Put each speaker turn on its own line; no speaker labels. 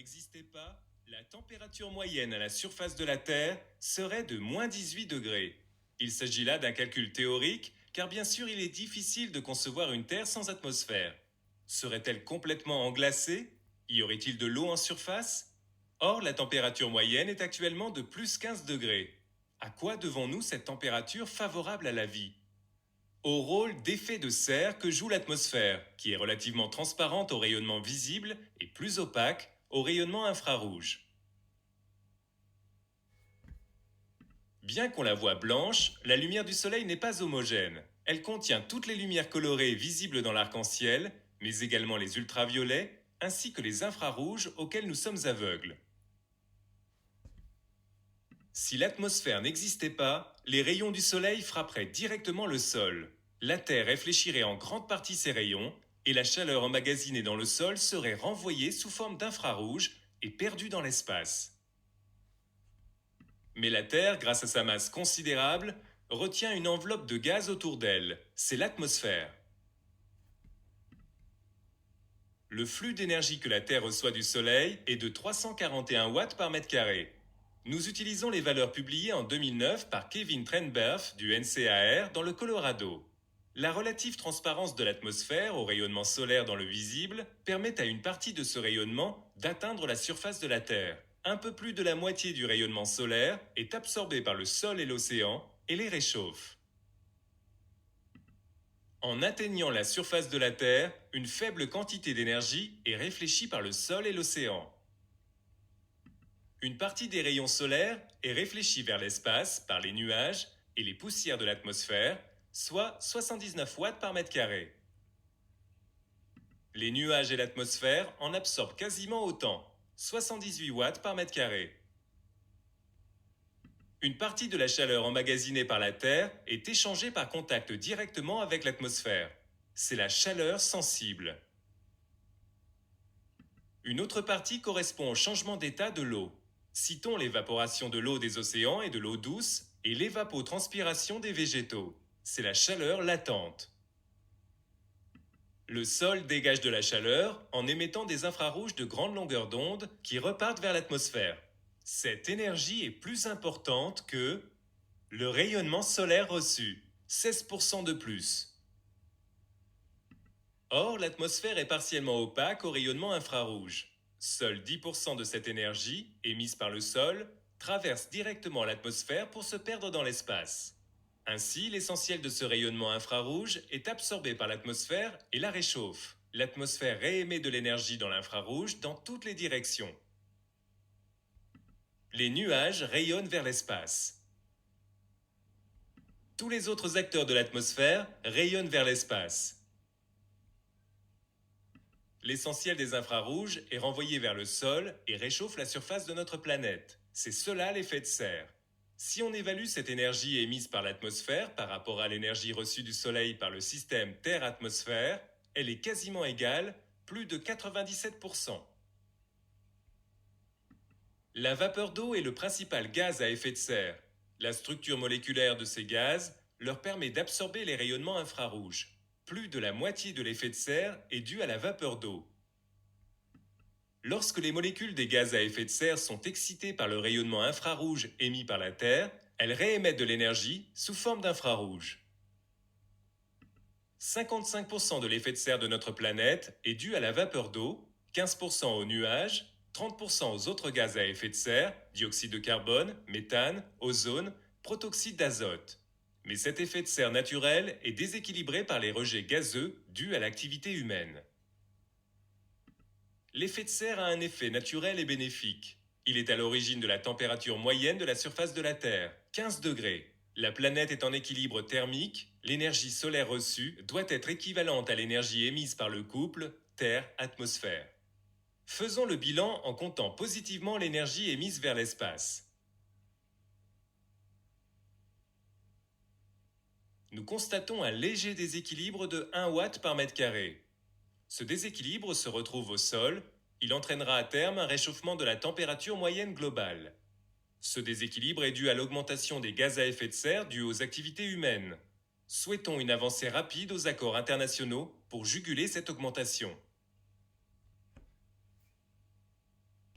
n'existait pas, la température moyenne à la surface de la Terre serait de moins 18 degrés. Il s'agit là d'un calcul théorique, car bien sûr il est difficile de concevoir une Terre sans atmosphère. Serait-elle complètement englacée? Y aurait-il de l'eau en surface? Or, la température moyenne est actuellement de plus 15 degrés. À quoi devons-nous cette température favorable à la vie? Au rôle d'effet de serre que joue l'atmosphère, qui est relativement transparente au rayonnement visible et plus opaque au rayonnement infrarouge. Bien qu'on la voie blanche, la lumière du soleil n'est pas homogène. Elle contient toutes les lumières colorées visibles dans l'arc-en-ciel, mais également les ultraviolets, ainsi que les infrarouges auxquels nous sommes aveugles. Si l'atmosphère n'existait pas, les rayons du soleil frapperaient directement le sol. La Terre réfléchirait en grande partie ces rayons, et la chaleur emmagasinée dans le sol serait renvoyée sous forme d'infrarouge et perdue dans l'espace. Mais la Terre, grâce à sa masse considérable, retient une enveloppe de gaz autour d'elle, c'est l'atmosphère. Le flux d'énergie que la Terre reçoit du Soleil est de 341 watts par mètre carré. Nous utilisons les valeurs publiées en 2009 par Kevin Trenberth du NCAR dans le Colorado. La relative transparence de l'atmosphère au rayonnement solaire dans le visible permet à une partie de ce rayonnement d'atteindre la surface de la Terre. Un peu plus de la moitié du rayonnement solaire est absorbé par le sol et l'océan et les réchauffe. En atteignant la surface de la Terre, une faible quantité d'énergie est réfléchie par le sol et l'océan. Une partie des rayons solaires est réfléchie vers l'espace par les nuages et les poussières de l'atmosphère, soit 79 watts par mètre carré. Les nuages et l'atmosphère en absorbent quasiment autant, 78 watts par mètre carré. Une partie de la chaleur emmagasinée par la Terre est échangée par contact directement avec l'atmosphère. C'est la chaleur sensible. Une autre partie correspond au changement d'état de l'eau. Citons l'évaporation de l'eau des océans et de l'eau douce et l'évapotranspiration des végétaux. C'est la chaleur latente. Le sol dégage de la chaleur en émettant des infrarouges de grande longueur d'onde qui repartent vers l'atmosphère. Cette énergie est plus importante que le rayonnement solaire reçu, 16% de plus. Or, l'atmosphère est partiellement opaque au rayonnement infrarouge. Seuls 10% de cette énergie, émise par le sol, traverse directement l'atmosphère pour se perdre dans l'espace. Ainsi, l'essentiel de ce rayonnement infrarouge est absorbé par l'atmosphère et la réchauffe. L'atmosphère réémet de l'énergie dans l'infrarouge dans toutes les directions. Les nuages rayonnent vers l'espace. Tous les autres acteurs de l'atmosphère rayonnent vers l'espace. L'essentiel des infrarouges est renvoyé vers le sol et réchauffe la surface de notre planète. C'est cela l'effet de serre. Si on évalue cette énergie émise par l'atmosphère par rapport à l'énergie reçue du Soleil par le système Terre-atmosphère, elle est quasiment égale, plus de 97%. La vapeur d'eau est le principal gaz à effet de serre. La structure moléculaire de ces gaz leur permet d'absorber les rayonnements infrarouges. Plus de la moitié de l'effet de serre est dû à la vapeur d'eau. Lorsque les molécules des gaz à effet de serre sont excitées par le rayonnement infrarouge émis par la Terre, elles réémettent de l'énergie sous forme d'infrarouge. 55% de l'effet de serre de notre planète est dû à la vapeur d'eau, 15% aux nuages, 30% aux autres gaz à effet de serre, dioxyde de carbone, méthane, ozone, protoxyde d'azote. Mais cet effet de serre naturel est déséquilibré par les rejets gazeux dus à l'activité humaine. L'effet de serre a un effet naturel et bénéfique. Il est à l'origine de la température moyenne de la surface de la Terre, 15 degrés. La planète est en équilibre thermique, l'énergie solaire reçue doit être équivalente à l'énergie émise par le couple Terre-atmosphère. Faisons le bilan en comptant positivement l'énergie émise vers l'espace. Nous constatons un léger déséquilibre de 1 watt par mètre carré. Ce déséquilibre se retrouve au sol, il entraînera à terme un réchauffement de la température moyenne globale. Ce déséquilibre est dû à l'augmentation des gaz à effet de serre dues aux activités humaines. Souhaitons une avancée rapide aux accords internationaux pour juguler cette augmentation.